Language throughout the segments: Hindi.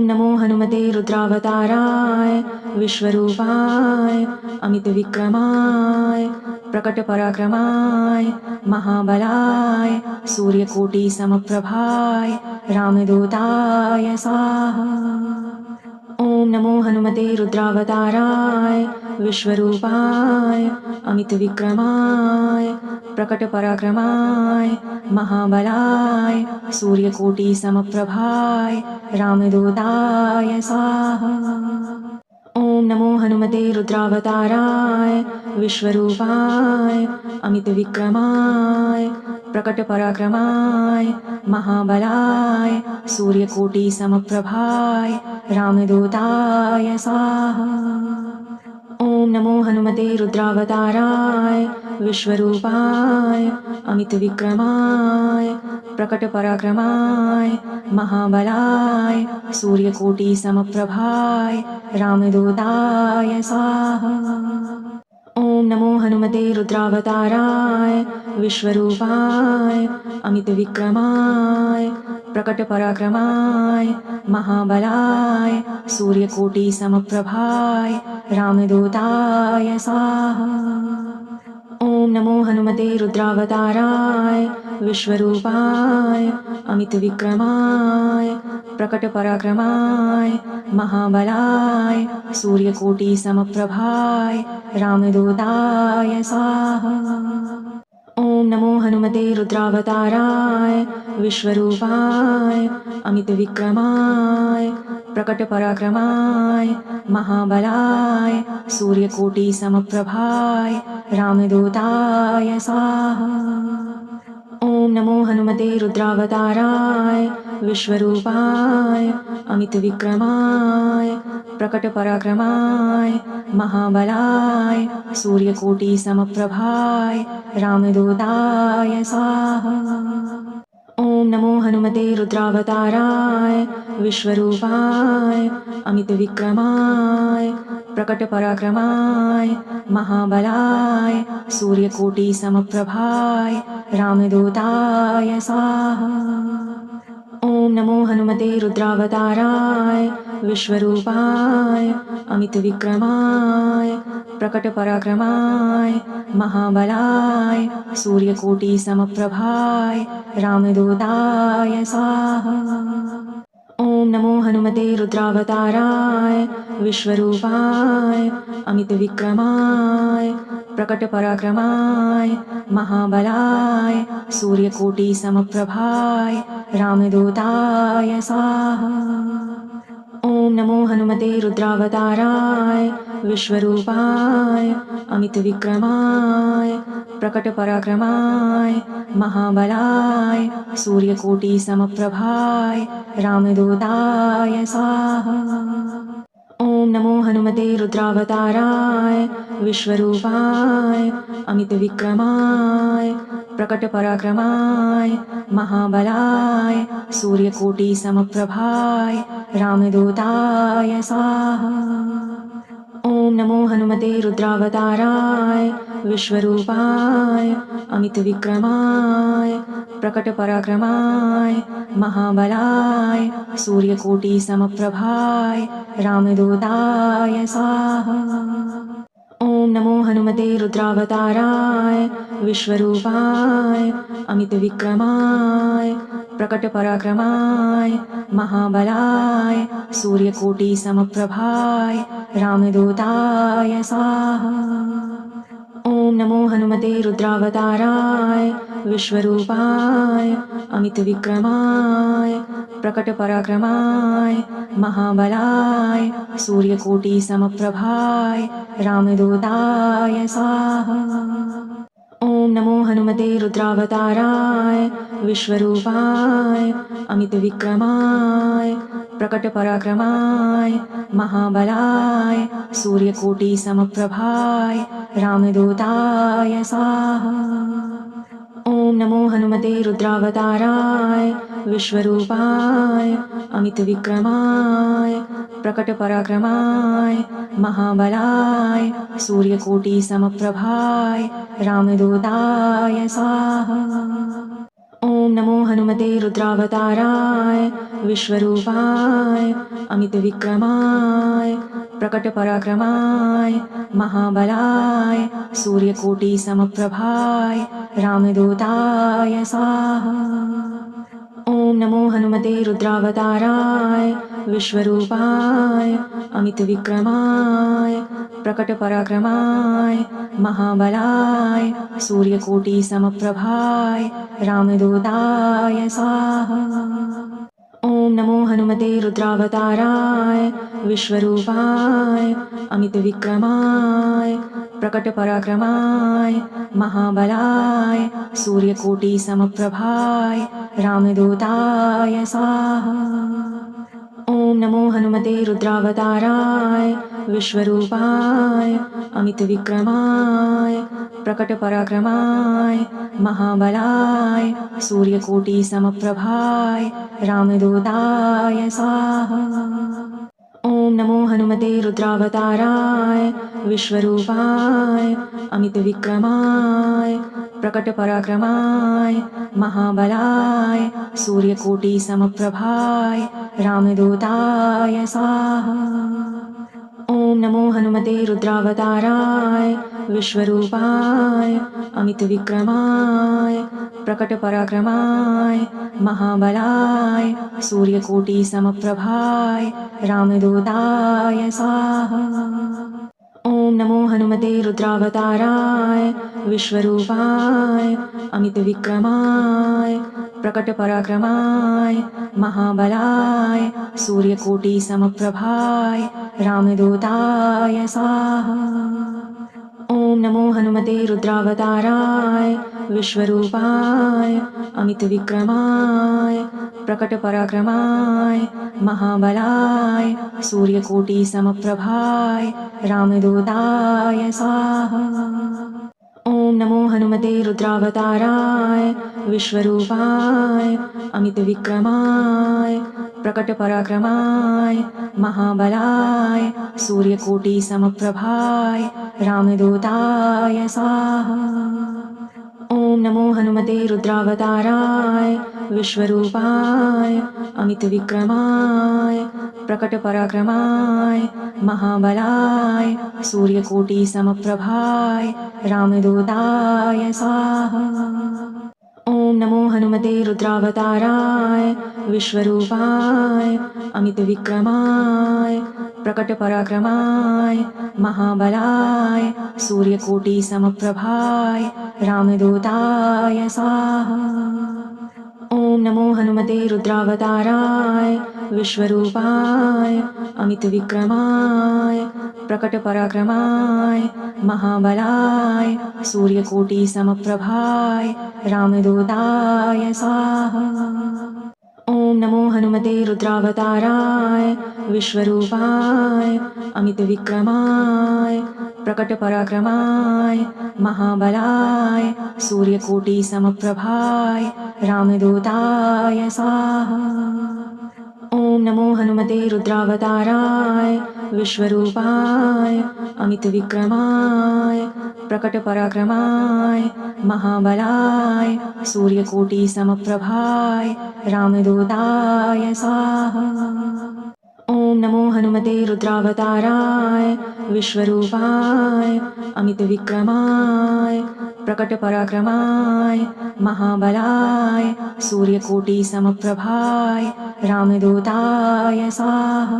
ओम नमो हनुमते रुद्रावताराय विश्वरूपाय अमितविक्रमाय प्रकटपराक्रमाय महाबलाय सूर्यकोटिसमप्रभाय रामदूताय स्वाहा। ओम नमो हनुमते रुद्रावताराय विश्वरूपाय अमितविक्रमाय प्रकटपराक्रमाय महाबलाय सूर्यकोटिसमप्रभाय रामदूताय स्वाहा। ओम नमो हनुमते रुद्रावताराय विश्वरूपाय अमितविक्रमाय प्रकटपराक्रमाय महाबलाय सूर्यकोटिसमप्रभाय रामदूताय स्वाहा। ओम नमो हनुमते रुद्रावताराय विश्वरूपाय अमितविक्रमाय प्रकटपराक्रमाय महाबलाय सूर्यकोटिसमप्रभाय रामदूताय स्वाहा। ओम नमो हनुमते रुद्रावताराय विश्वरूपाय अमितविक्रमाय प्रकटपराक्रमाय महाबलाय सूर्यकोटिसमप्रभाय रामदूताय स्वाहा। ओम नमो हनुमते रुद्रावताराय विश्वरूपाय अमितविक्रमाय प्रकटपराक्रमाय महाबलाय सूर्यकोटिसमप्रभाय रामदूताय स्वाहा। ओम नमो हनुमते रुद्रावताराय विश्वरूपाय अमितविक्रमाय प्रकटपराक्रमाय महाबलाय सूर्यकोटिसमप्रभाय रामदूताय स्वाहा। ओम नमो हनुमते रुद्रावताराय विश्वरूपाय अमितविक्रमाय प्रकटपराक्रमाय महाबलाय सूर्यकोटिसमप्रभाय रामदूताय स्वाहा। ओम नमो हनुमते रुद्रावताराय विश्वरूपाय अमितविक्रमाय प्रकटपराक्रमाय महाबलाय सूर्यकोटिसमप्रभाय रामदूताय स्वाहा। ओम नमो हनुमते रुद्रावताराय विश्वरूपाय अमितविक्रमाय प्रकटपराक्रमाय महाबलाय सूर्यकोटिसमप्रभाय रामदूताय स्वाहा। ओम नमो हनुमते रुद्रावताराय विश्वरूपाय अमितविक्रमाय प्रकटपराक्रमाय महाबलाय सूर्यकोटिसमप्रभाय रामदूताय स्वाहा। ओम नमो हनुमते रुद्रावताराय विश्वरूपाय अमितविक्रमाय प्रकटपराक्रमाय महाबलाय सूर्यकोटिसमप्रभाय रामदूताय स्वाहा। ओम नमो हनुमते रुद्रावताराय विश्वरूपाय अमितविक्रमाय प्रकटपराक्रमाय महाबलाय सूर्यकोटिसमप्रभाय रामदूताय स्वाहा। ओम नमो हनुमते रुद्रावताराय विश्वरूपाय अमितविक्रमाय प्रकटपराक्रमाय महाबलाय सूर्यकोटिसमप्रभाय रामदूताय स्वाहा। ओम नमो हनुमते रुद्रावताराय विश्वरूपाय अमितविक्रमाय प्रकटपराक्रमाय महाबलाय सूर्यकोटिसमप्रभाय रामदूताय स्वाहा। ओम नमो हनुमते रुद्रावताराय विश्वरूपाय अमितविक्रमाय प्रकटपराक्रमाय महाबलाय सूर्यकोटिसमप्रभाय रामदूताय स्वाहा। ओम नमो हनुमते रुद्रावताराय विश्वरूपाय अमितविक्रमाय प्रकटपराक्रमाय महाबलाय सूर्यकोटिसमप्रभाय रामदूताय स्वाहा। ओम नमो हनुमते रुद्रावताराय विश्वरूपाय अमितविक्रमाय प्रकटपराक्रमाय महाबलाय सूर्यकोटिसमप्रभाय रामदूताय स्वाहा। ओम नमो हनुमते रुद्रावताराय विश्वरूपाय अमितविक्रमाय प्रकटपराक्रमाय महाबलाय सूर्यकोटिसमप्रभाय रामदूताय स्वाहा। ॐ नमो हनुमते रुद्रावताराय विश्वरूपाय अमितविक्रमाय प्रकटपराक्रमाय महाबलाय सूर्यकोटिसमप्रभाय रामदूताय स्वाहा। ॐ नमो हनुमते रुद्रावताराय विश्वरूपाय अमितविक्रमाय प्रकटपराक्रमाय महाबलाय सूर्यकोटिसमप्रभाय रामदूताय स्वाहा। ॐ नमो हनुमते रुद्रावताराय विश्वरूपाय अमितविक्रमाय प्रकटपराक्रमाय महाबलाय सूर्यकोटिसमप्रभाय रामदूताय स्वाहा। ॐ नमो हनुमते रुद्रावताराय विश्वरूपाय अमितविक्रमाय प्रकटपराक्रमाय महाबलाय सूर्यकोटिसमप्रभाय रामदूताय स्वाहा। ॐ नमो हनुमते रुद्रावताराय विश्वरूपाय अमितविक्रमाय प्रकटपराक्रमाय महाबलाय सूर्यकोटिसमप्रभाय रामदूताय स्वाहा। ॐ नमो हनुमते रुद्रावताराय विश्वरूपाय अमितविक्रमाय प्रकटपराक्रमाय महाबलाय सूर्यकोटिसमप्रभाय रामदूताय स्वाहा। ॐ नमो हनुमते रुद्रावताराय विश्वरूपाय अमितविक्रमाय प्रकटपराक्रमाय महाबलाय सूर्यकोटिसमप्रभाय रामदूताय स्वाहा। ॐ नमो हनुमते रुद्रावताराय विश्वरूपाय अमितविक्रमाय प्रकटपराक्रमाय महाबलाय सूर्यकोटिसमप्रभाय रामदूताय स्वाहा। ॐ नमो हनुमते रुद्रावताराय विश्वरूपाय अमितविक्रमाय प्रकटपराक्रमाय महाबलाय सूर्यकोटिसमप्रभाय रामदूताय स्वाहा। ॐ नमो हनुमते रुद्रावताराय विश्वरूपाय अमितविक्रमाय प्रकटपराक्रमाय महाबलाय सूर्यकोटिसमप्रभाय रामदूताय स्वाहा। ॐ नमो हनुमते रुद्रावताराय विश्वरूपाय अमितविक्रमाय प्रकटपराक्रमाय महाबलाय सूर्यकोटिसमप्रभाय रामदूताय स्वाहा। ॐ नमो हनुमते रुद्रावताराय विश्वरूपाय अमितविक्रमाय प्रकटपराक्रमाय महाबलाय सूर्यकोटिसमप्रभाय रामदूताय स्वाहा। ॐ नमो हनुमते रुद्रावताराय विश्वरूपाय अमितविक्रमाय प्रकटपराक्रमाय महाबलाय सूर्यकोटिसमप्रभाय रामदूताय स्वाहा। ॐ नमो हनुमते रुद्रावताराय विश्वरूपाय अमितविक्रमाय प्रकटपराक्रमाय महाबलाय सूर्यकोटिसमप्रभाय रामदूताय स्वाहा।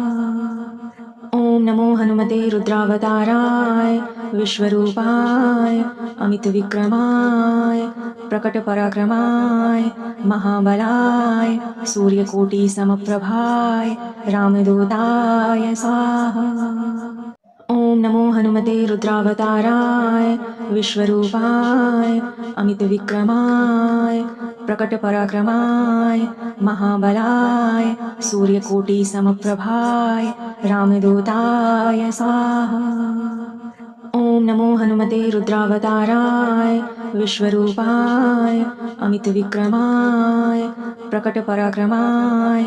ॐ नमो हनुमते रुद्रावताराय विश्वरूपाय अमितविक्रमाय प्रकटपराक्रमाय महाबलाय सूर्यकोटिसमप्रभाय रामदूताय स्वाहा। ॐ नमो हनुमते रुद्रावताराय विश्वरूपाय अमितविक्रमाय प्रकटपराक्रमाय महाबलाय सूर्यकोटिसमप्रभाय रामदूताय स्वाहा। ॐ नमो हनुमते रुद्रावताराय विश्वरूपाय अमितविक्रमाय प्रकटपराक्रमाय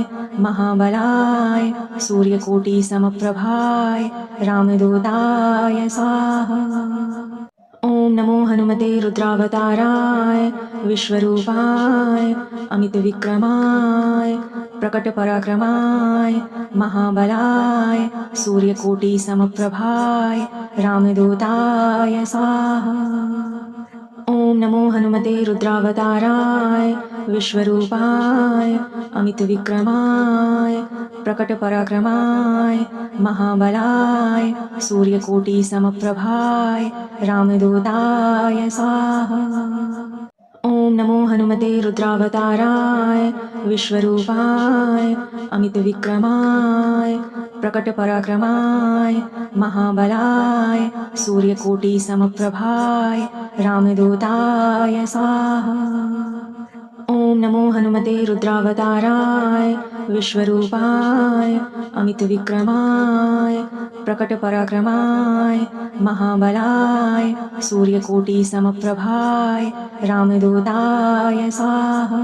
महाबलाय सूर्यकोटिसमप्रभाय रामदूताय स्वाहा। ॐ नमो हनुमते रुद्रावताराय विश्वरूपाय अमितविक्रमाय प्रकटपराक्रमाय महाबलाय सूर्यकोटिसमप्रभाय रामदूताय स्वाहा। ओम नमो हनुमते रुद्रावताराय विश्वरूपाय अमितविक्रमाय प्रकटपराक्रमाय महाबलाय सूर्यकोटिसमप्रभाय रामदूताय स्वाहा। ओम नमो हनुमते रुद्रावताराय विश्वरूपाय अमितविक्रमाय प्रकटपराक्रमाय महाबलाय सूर्यकोटिसमप्रभाय रामदूताय स्वाहा। ओम नमो हनुमते रुद्रावताराय विश्वरूपाय अमितविक्रमाय प्रकटपराक्रमाय महाबलाय सूर्यकोटिसमप्रभाय रामदूताय स्वाहा।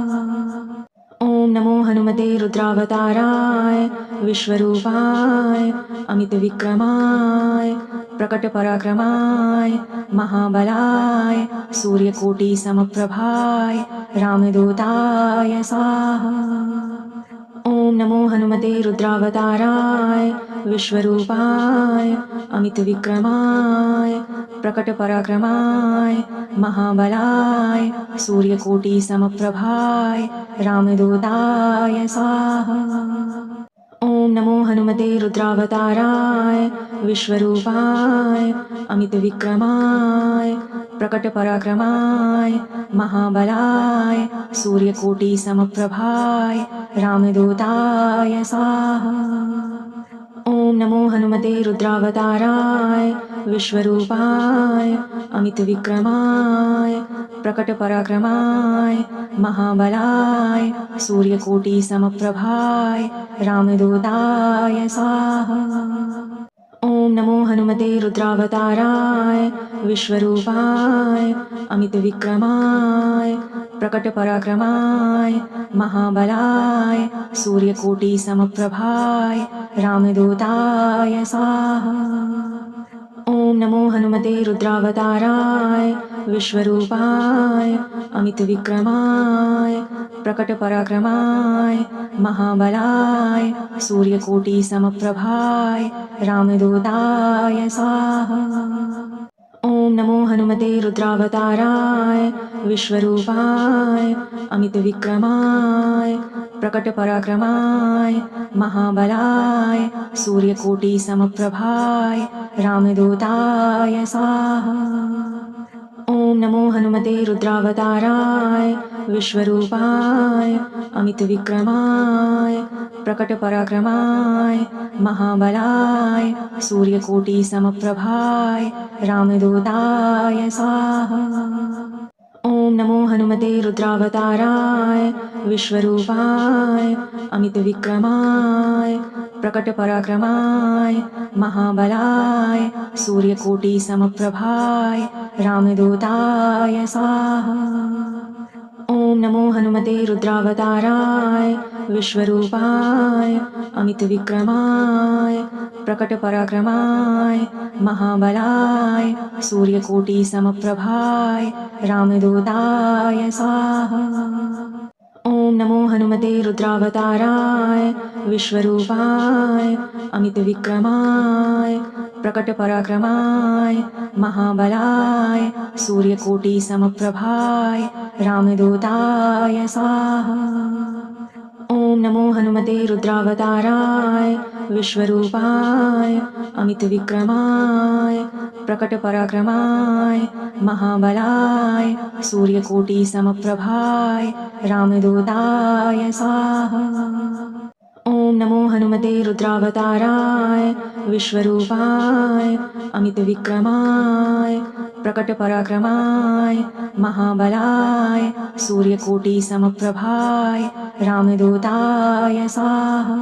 ओम नमो हनुमते रुद्रावताराय विश्वरूपाय अमितविक्रमाय प्रकटपराक्रमाय महाबलाय सूर्यकोटिसमप्रभाय रामदूताय स्वाहा। ओम नमो हनुमते रुद्रावताराय विश्वरूपाय अमितविक्रमाय प्रकटपराक्रमाय महाबलाय सूर्यकोटिसमप्रभाय रामदूताय स्वाहा। ओम नमो हनुमते रुद्रावताराय विश्वरूपाय अमितविक्रमाय प्रकटपराक्रमाय महाबलाय सूर्यकोटिसमप्रभाय रामदूताय स्वाहा। ओम नमो हनुमते रुद्रावताराय विश्वरूपाय अमितविक्रमाय प्रकटपराक्रमाय महाबलाय सूर्यकोटिसमप्रभाय रामदूताय स्वाहा। ओम नमो हनुमते रुद्रावताराय विश्वरूपाय अमितविक्रमाय प्रकटपराक्रमाय महाबलाय सूर्यकोटिसमप्रभाय रामदूताय स्वाहा। ओम नमो हनुमते रुद्रावताराय विश्वरूपाय अमितविक्रमाय प्रकटपराक्रमाय महाबलाय सूर्यकोटिसमप्रभाय रामदूताय स्वाहा। ओम नमो हनुमते रुद्रावताराय विश्वरूपाय अमितविक्रमाय प्रकटपराक्रमाय महाबलाय सूर्यकोटिसमप्रभाय रामदूताय स्वाहा। ओम नमो हनुमते रुद्रावताराय विश्वरूपाय अमितविक्रमाय प्रकटपराक्रमाय महाबलाय सूर्यकोटिसमप्रभाय रामदूताय स्वाहा। ओम नमो हनुमते रुद्रावताराय विश्वरूपाय अमितविक्रमाय प्रकटपराक्रमाय महाबलाय सूर्यकोटिसमप्रभाय रामदूताय स्वाहा। ओम नमो हनुमते रुद्रावताराय विश्वरूपाय अमितविक्रमाय प्रकटपराक्रमाय महाबलाय सूर्यकोटिसमप्रभाय रामदूताय स्वाहा। ओम नमो हनुमते रुद्रावताराय विश्वरूपाय अमितविक्रमाय प्रकटपराक्रमाय महाबलाय सूर्यकोटिसमप्रभाय रामदूताय स्वाहा। ओम नमो हनुमते रुद्रावताराय विश्वरूपाय अमितविक्रमाय प्रकटपराक्रमाय महाबलाय सूर्यकोटिसमप्रभाय रामदूताय स्वाहा। ओम नमो हनुमते रुद्रावताराय विश्वरूपाय अमितविक्रमाय प्रकटपराक्रमाय महाबलाय सूर्यकोटिसमप्रभाय रामदूताय स्वाहा।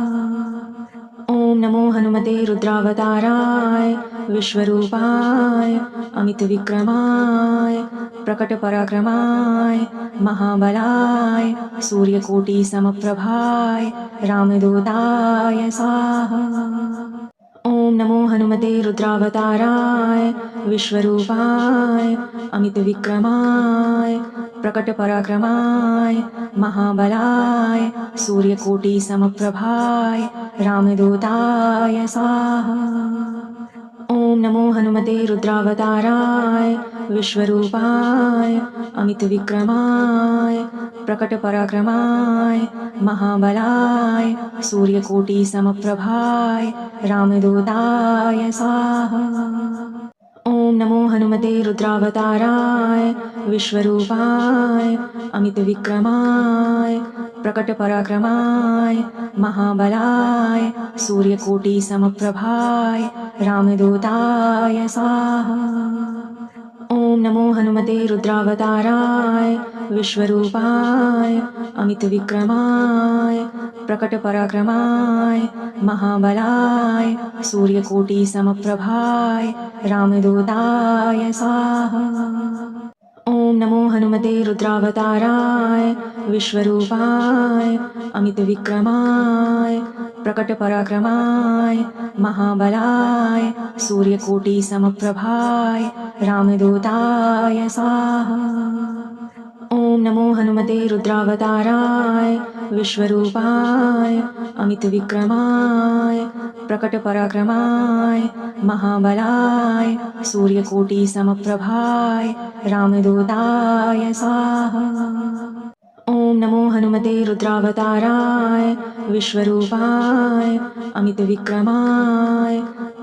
ओम नमो हनुमते रुद्रावताराय विश्वरूपाय अमितविक्रमाय प्रकटपराक्रमाय महाबलाय सूर्यकोटिसमप्रभाय रामदूताय स्वाहा। ओम ओम नमो हनुमते रुद्रावताराय विश्वरूपाय अमितविक्रमाय प्रकटपराक्रमाय महाबलाय सूर्यकोटिसमप्रभाय रामदूताय स्वाहा। ओम नमो हनुमते रुद्रावताराय विश्वरूपाय अमितविक्रमाय प्रकटपराक्रमाय महाबलाय सूर्यकोटिसमप्रभाय रामदूताय स्वाहा। ओम नमो हनुमते रुद्रावताराय विश्वरूपाय अमितविक्रमाय प्रकटपराक्रमाय महाबलाय सूर्यकोटिसमप्रभाय रामदूताय स्वाहा। ओम नमो हनुमते रुद्रावताराय विश्वरूपाय अमितविक्रमाय प्रकटपराक्रमाय महाबलाय सूर्यकोटिसमप्रभाय रामदूताय स्वाहा। ओम नमो हनुमते रुद्रावताराय विश्वरूपाय अमितविक्रमाय प्रकटपराक्रमाय महाबलाय सूर्यकोटिसमप्रभाय रामदूताय स्वाहा। ओम नमो हनुमते रुद्रावताराय विश्वरूपाय अमितविक्रमाय प्रकटपराक्रमाय महाबलाय सूर्यकोटिसमप्रभाय रामदूताय स्वाहा। ओम नमो हनुमते रुद्रावताराय विश्वरूपाय अमितविक्रमाय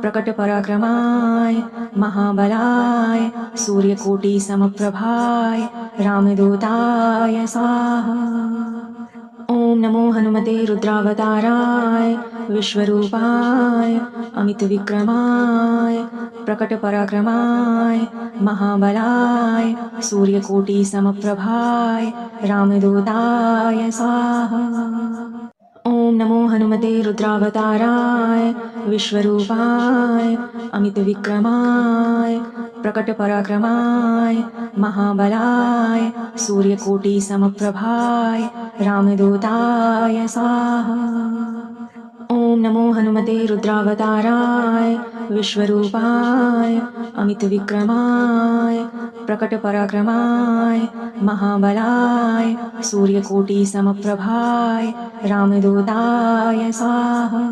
प्रकटपराक्रमाय महाबलाय सूर्यकोटिसमप्रभाय रामदूताय स्वाहा। ओम नमो हनुमते रुद्रावताराय विश्वरूपाय अमितविक्रमाय प्रकटपराक्रमाय महाबलाय सूर्यकोटिसमप्रभाय रामदूताय स्वाहा। ओम नमो हनुमते रुद्रावताराय विश्वरूपाय अमितविक्रमाय प्रकटपराक्रमाय महाबलाय सूर्यकोटिसमप्रभाय रामदूताय स्वाहा। ओम नमो हनुमते रुद्रावताराय विश्वरूपाय अमितविक्रमाय प्रकटपराक्रमाय महाबलाय सूर्यकोटिसमप्रभाय रामदूताय स्वाहा।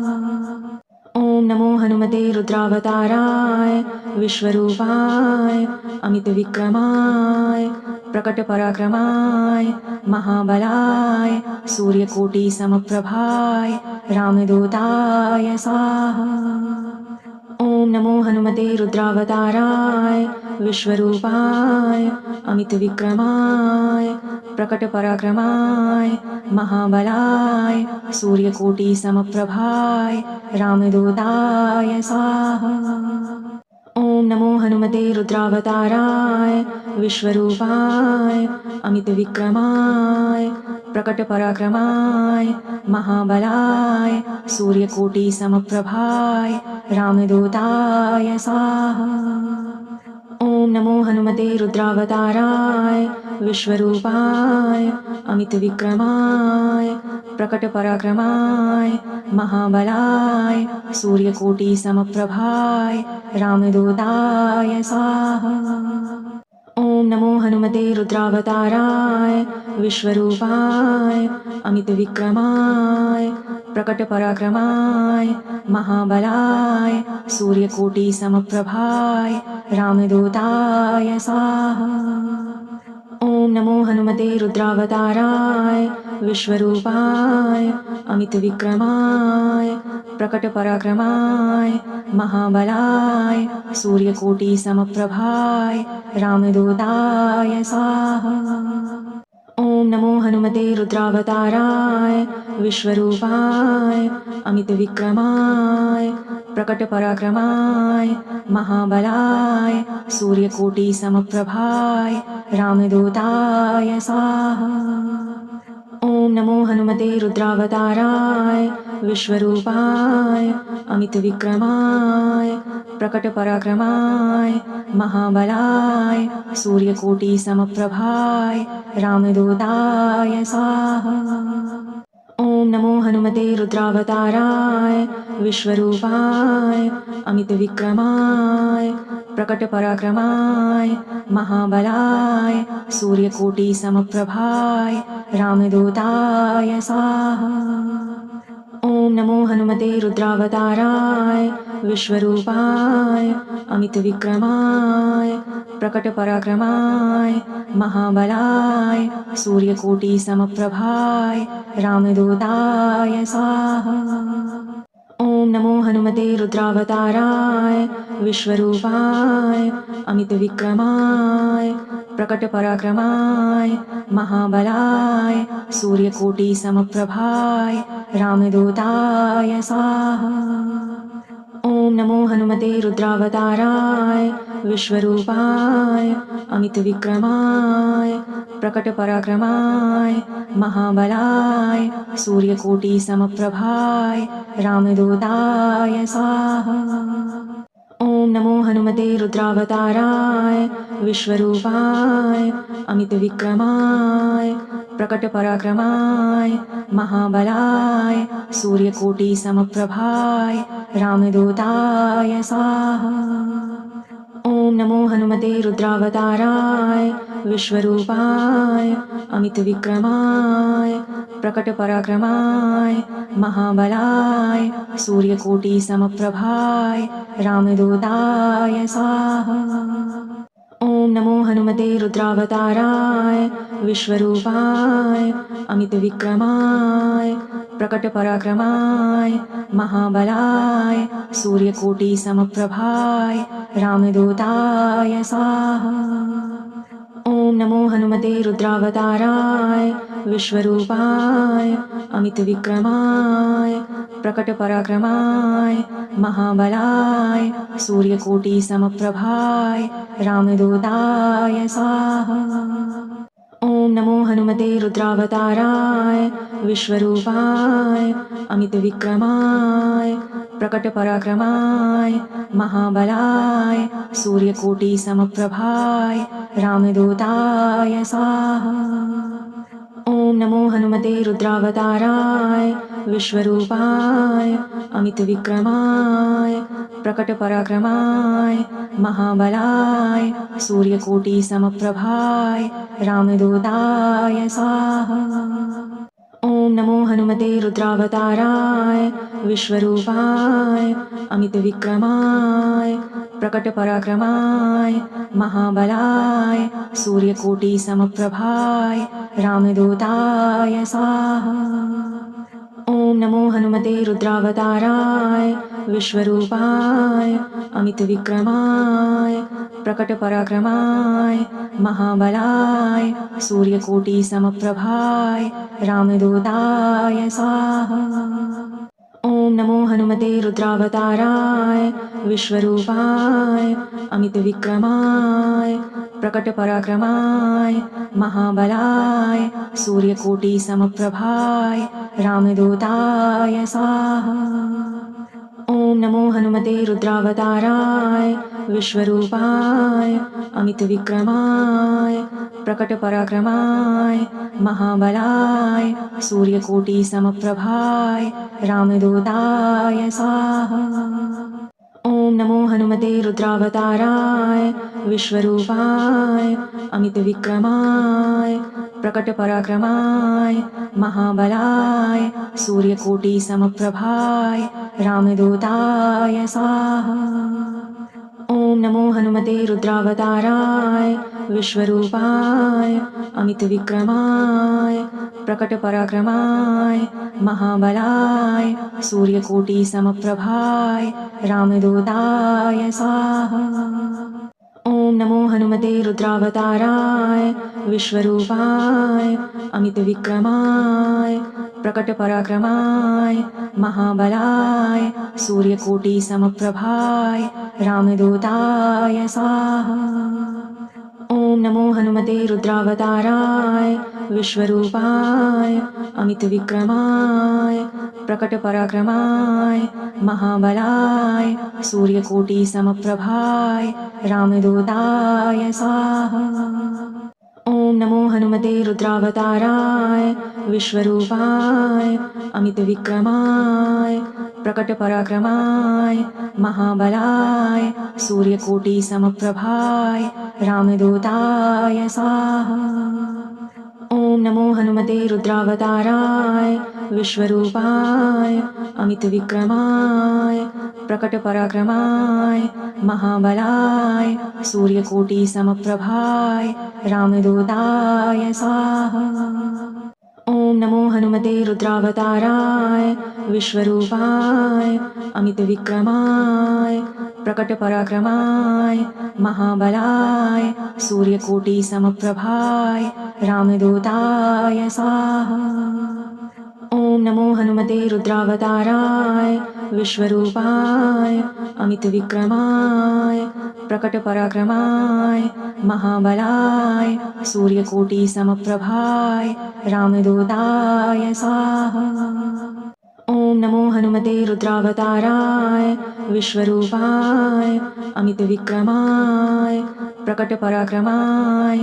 ओम नमो हनुमते रुद्रावताराय विश्वरूपाय अमितविक्रमाय प्रकटपराक्रमाय महाबलाय सूर्यकोटिसमप्रभाय रामदूताय स्वाहा। ओम नमो हनुमते रुद्रावताराय विश्वरूपाय अमितविक्रमाय प्रकटपराक्रमाय महाबलाय सूर्यकोटिसमप्रभाय रामदूताय स्वाहा। ओम नमो हनुमते रुद्रावताराय विश्वरूपाय अमितविक्रमाय प्रकटपराक्रमाय महाबलाय सूर्यकोटिसमप्रभाय रामदूताय स्वाहा। ओम नमो हनुमते रुद्रावताराय विश्वरूपाय अमितविक्रमाय प्रकटपराक्रमाय महाबलाय सूर्यकोटिसमप्रभाय रामदूताय स्वाहा। ओम नमो हनुमते रुद्रावताराय विश्वरूपाय अमितविक्रमाय प्रकटपराक्रमाय महाबलाय सूर्यकोटिसमप्रभाय रामदूताय स्वाहा। ओम नमो हनुमते रुद्रावताराय विश्वरूपाय अमितविक्रमाय प्रकटपराक्रमाय महाबलाय सूर्यकोटिसमप्रभाय रामदूताय स्वाहा। ओम नमो हनुमते रुद्रावताराय विश्वरूपाय अमितविक्रमाय प्रकटपराक्रमाय महाबलाय सूर्यकोटिसमप्रभाय रामदूताय स्वाहा। ओम नमो हनुमते रुद्रावताराय विश्वरूपाय अमितविक्रमाय प्रकटपराक्रमाय महाबलाय सूर्यकोटिसमप्रभाय रामदूताय स्वाहा। ओम नमो हनुमते रुद्रावताराय विश्वरूपाय अमितविक्रमाय प्रकटपराक्रमाय महाबलाय सूर्यकोटिसमप्रभाय रामदूताय स्वाहा। ॐ नमो हनुमते रुद्रावताराय विश्वरूपाय अमितविक्रमाय प्रकटपराक्रमाय महाबलाय सूर्यकोटिसमप्रभाय रामदूताय स्वाहा। ॐ नमो हनुमते रुद्रावताराय विश्वरूपाय अमितविक्रमाय प्रकटपराक्रमाय महाबलाय सूर्यकोटिसमप्रभाय रामदूताय स्वाहा। ॐ नमो हनुमते रुद्रावताराय विश्वरूपाय अमितविक्रमाय प्रकटपराक्रमाय महाबलाय सूर्यकोटिसमप्रभाय रामदूताय स्वाहा। ॐ नमो हनुमते रुद्रावताराय विश्वरूपाय अमितविक्रमाय प्रकटपराक्रमाय महाबलाय सूर्यकोटिसमप्रभाय रामदूताय स्वाहा। ॐ नमो हनुमते रुद्रावताराय विश्वरूपाय अमितविक्रमाय प्रकटपराक्रमाय महाबलाय सूर्यकोटिसमप्रभाय रामदूताय स्वाहा। ॐ नमो हनुमते रुद्रावताराय विश्वरूपाय अमितविक्रमाय प्रकटपराक्रमाय महाबलाय सूर्यकोटिसमप्रभाय रामदूताय स्वाहा। ॐ नमो हनुमते रुद्रावताराय विश्वरूपाय अमितविक्रमाय प्रकटपराक्रमाय महाबलाय सूर्यकोटिसमप्रभाय रामदूताय स्वाहा। ॐ नमो हनुमते रुद्रावताराय विश्वरूपाय अमितविक्रमाय प्रकटपराक्रमाय महाबलाय सूर्यकोटिसमप्रभाय रामदूताय स्वाहा। ॐ नमो हनुमते रुद्रावताराय विश्वरूपाय अमितविक्रमाय प्रकटपराक्रमाय महाबलाय सूर्यकोटिसमप्रभाय रामदूताय स्वाहा। ॐ नमो हनुमते रुद्रावताराय विश्वरूपाय अमितविक्रमाय प्रकटपराक्रमाय महाबलाय सूर्यकोटिसमप्रभाय रामदूताय स्वाहा। ॐ नमो हनुमते रुद्रावताराय विश्वरूपाय अमितविक्रमाय प्रकटपराक्रमाय महाबलाय सूर्यकोटिसमप्रभाय रामदूताय स्वाहा। ॐ नमो हनुमते रुद्रावताराय विश्वरूपाय अमितविक्रमाय प्रकटपराक्रमाय महाबलाय सूर्यकोटिसमप्रभाय रामदूताय स्वाहा। ॐ नमो हनुमते रुद्रावताराय विश्वरूपाय अमितविक्रमाय प्रकटपराक्रमाय महाबलाय सूर्यकोटिसमप्रभाय रामदूताय स्वाहा। ॐ नमो हनुमते रुद्रावताराय विश्वरूपाय अमितविक्रमाय प्रकटपराक्रमाय महाबलाय सूर्यकोटिसमप्रभाय रामदूताय स्वाहा। ॐ नमो हनुमते रुद्रावताराय विश्वरूपाय अमितविक्रमाय प्रकटपराक्रमाय महाबलाय सूर्यकोटिसमप्रभाय रामदूताय स्वाहा। ॐ नमो हनुमते रुद्रावताराय विश्वरूपाय अमितविक्रमाय प्रकटपराक्रमाय महाबलाय सूर्यकोटिसमप्रभाय रामदूताय स्वाहा। ॐ नमो हनुमते रुद्रावताराय विश्वरूपाय अमितविक्रमाय प्रकटपराक्रमाय महाबलाय सूर्यकोटिसमप्रभाय रामदूताय स्वाहा। ॐ ॐ नमो हनुमते रुद्रावताराय विश्वरूपाय अमितविक्रमाय प्रकटपराक्रमाय महाबलाय सूर्यकोटिसमप्रभाय रामदूताय स्वाहा। ॐ नमो हनुमते रुद्रावताराय विश्वरूपाय अमितविक्रमाय प्रकटपराक्रमाय महाबलाय सूर्यकोटिसमप्रभाय रामदूताय स्वाहा। ॐ नमो हनुमते रुद्रावताराय विश्वरूपाय अमितविक्रमाय प्रकटपराक्रमाय महाबलाय सूर्यकोटिसमप्रभाय रामदूताय स्वाहा। ॐ नमो हनुमते रुद्रावताराय विश्वरूपाय अमितविक्रमाय प्रकटपराक्रमाय महाबलाय सूर्यकोटिसमप्रभाय रामदूताय स्वाहा। ॐ नमो हनुमते रुद्रावताराय विश्वरूपाय अमितविक्रमाय प्रकटपराक्रमाय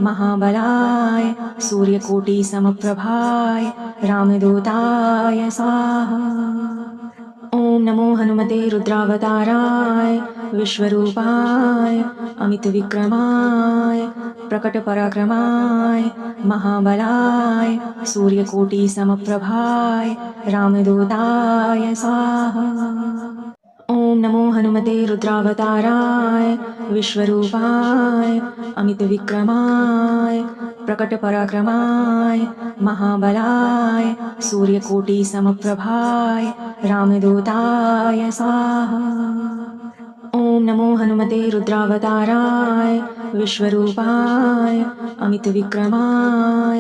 महाबलाय सूर्यकोटिसमप्रभाय रामदूताय स्वाहा। ॐ नमो हनुमते रुद्रावताराय विश्वरूपाय अमितविक्रमाय प्रकटपराक्रमाय महाबलाय सूर्यकोटिसमप्रभाय रामदूताय स्वाहा। ॐ नमो हनुमते रुद्रावताराय विश्वरूपाय अमितविक्रमाय प्रकटपराक्रमाय महाबलाय सूर्यकोटिसमप्रभाय रामदूताय स्वाहा। ॐ नमो हनुमते रुद्रावताराय विश्वरूपाय अमितविक्रमाय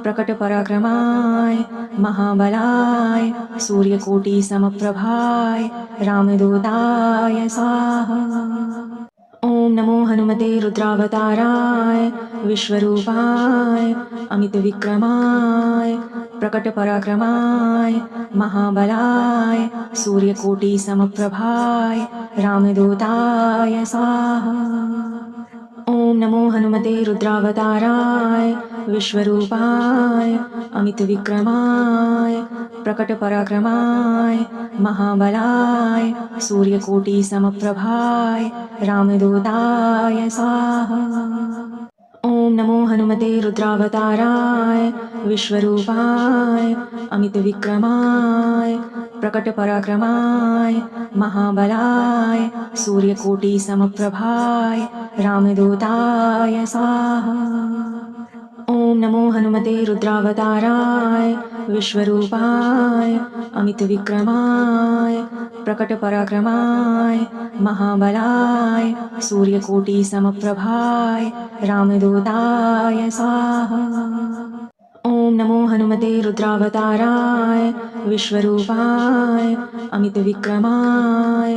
प्रकटपराक्रमाय महाबलाय सूर्यकोटिसमप्रभाय रामदूताय स्वाहा। ॐ नमो हनुमते रुद्रावताराय विश्वरूपाय अमितविक्रमाय प्रकटपराक्रमाय महाबलाय सूर्यकोटिसमप्रभाय रामदूताय स्वाहा। ॐ नमो हनुमते रुद्रावताराय विश्वरूपाय अमितविक्रमाय प्रकटपराक्रमाय महाबलाय सूर्यकोटिसमप्रभाय रामदूताय स्वाहा। ॐ नमो हनुमते रुद्रावताराय विश्वरूपाय अमितविक्रमाय प्रकटपराक्रमाय महाबलाय सूर्यकोटिसमप्रभाय रामदूताय स्वाहा। ॐ नमो हनुमते रुद्रावताराय विश्वरूपाय अमितविक्रमाय प्रकटपराक्रमाय महाबलाय सूर्यकोटिसमप्रभाय रामदूताय स्वाहा। ॐ नमो हनुमते रुद्रावताराय विश्वरूपाय अमितविक्रमाय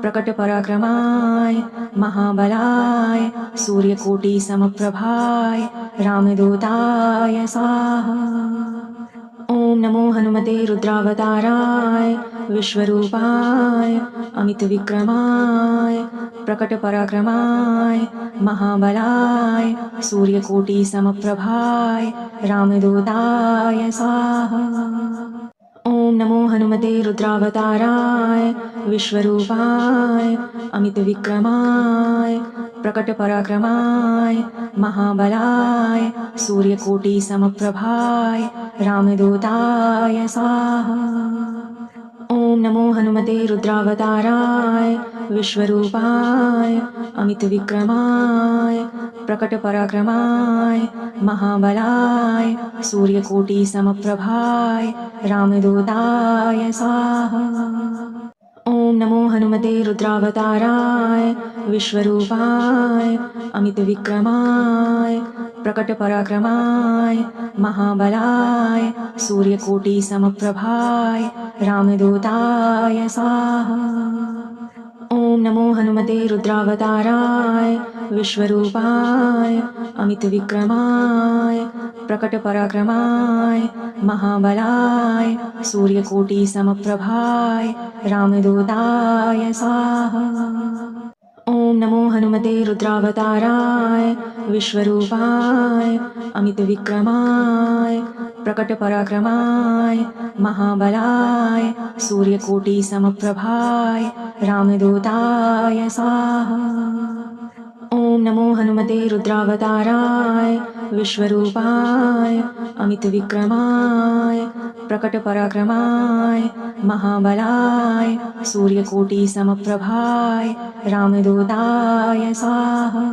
प्रकटपराक्रमाय महाबलाय सूर्यकोटिसमप्रभाय रामदूताय स्वाहा। ॐ नमो हनुमते रुद्रावताराय विश्वरूपाय अमितविक्रमाय प्रकटपराक्रमाय महाबलाय सूर्यकोटिसमप्रभाय रामदूताय स्वाहा। ॐ नमो हनुमते रुद्रावताराय विश्वरूपाय अमितविक्रमाय प्रकटपराक्रमाय महाबलाय सूर्यकोटिसमप्रभाय रामदूताय स्वाहा। ॐ नमो हनुमते रुद्रावताराय विश्वरूपाय अमितविक्रमाय प्रकटपराक्रमाय महाबलाय सूर्यकोटिसमप्रभाय रामदूताय स्वाहा। ॐ नमो हनुमते रुद्रावताराय विश्वरूपाय अमितविक्रमाय प्रकटपराक्रमाय महाबलाय सूर्यकोटिसमप्रभाय रामदूताय स्वाहा। ॐ नमो हनुमते रुद्रावताराय विश्वरूपाय अमितविक्रमाय प्रकटपराक्रमाय महाबलाय सूर्यकोटिसमप्रभाय रामदूताय स्वाहा। ओम नमो हनुमते रुद्रावताराय विश्वरूपाय अमितविक्रमाय प्रकटपराक्रमाय महाबलाय सूर्यकोटिसमप्रभाय रामदूताय स्वाहा। ओम नमो हनुमते रुद्रावताराय विश्वरूपाय अमितविक्रमाय प्रकटपराक्रमाय महाबलाय सूर्यकोटिसमप्रभाय रामदूताय स्वाहा।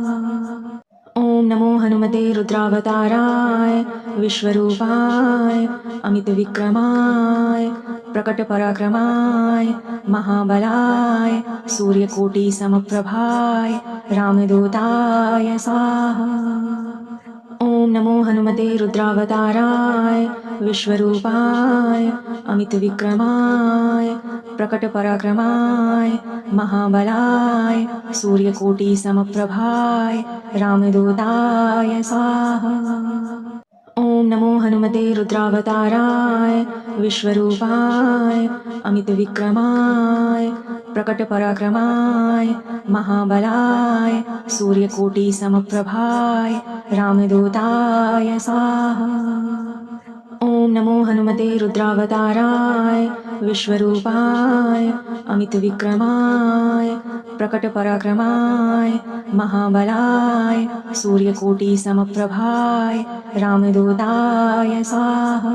ओम नमो हनुमते रुद्रावताराय विश्वरूपाय अमितविक्रमाय प्रकटपराक्रमाय महाबलाय सूर्यकोटिसमप्रभाय रामदूताय स्वाहा। ओम नमो हनुमते रुद्रावताराय विश्वरूपाय अमितविक्रमाय प्रकटपराक्रमाय महाबलाय सूर्यकोटिसमप्रभाय रामदूताय स्वाहा। ओम नमो हनुमते रुद्रावताराय विश्वरूपाय अमितविक्रमाय प्रकटपराक्रमाय महाबलाय सूर्यकोटिसमप्रभाय रामदूताय स्वाहा। ओम नमो हनुमते रुद्रावताराय विश्वरूपाय अमितविक्रमाय प्रकटपराक्रमाय महाबलाय सूर्यकोटिसमप्रभाय रामदूताय स्वाहा।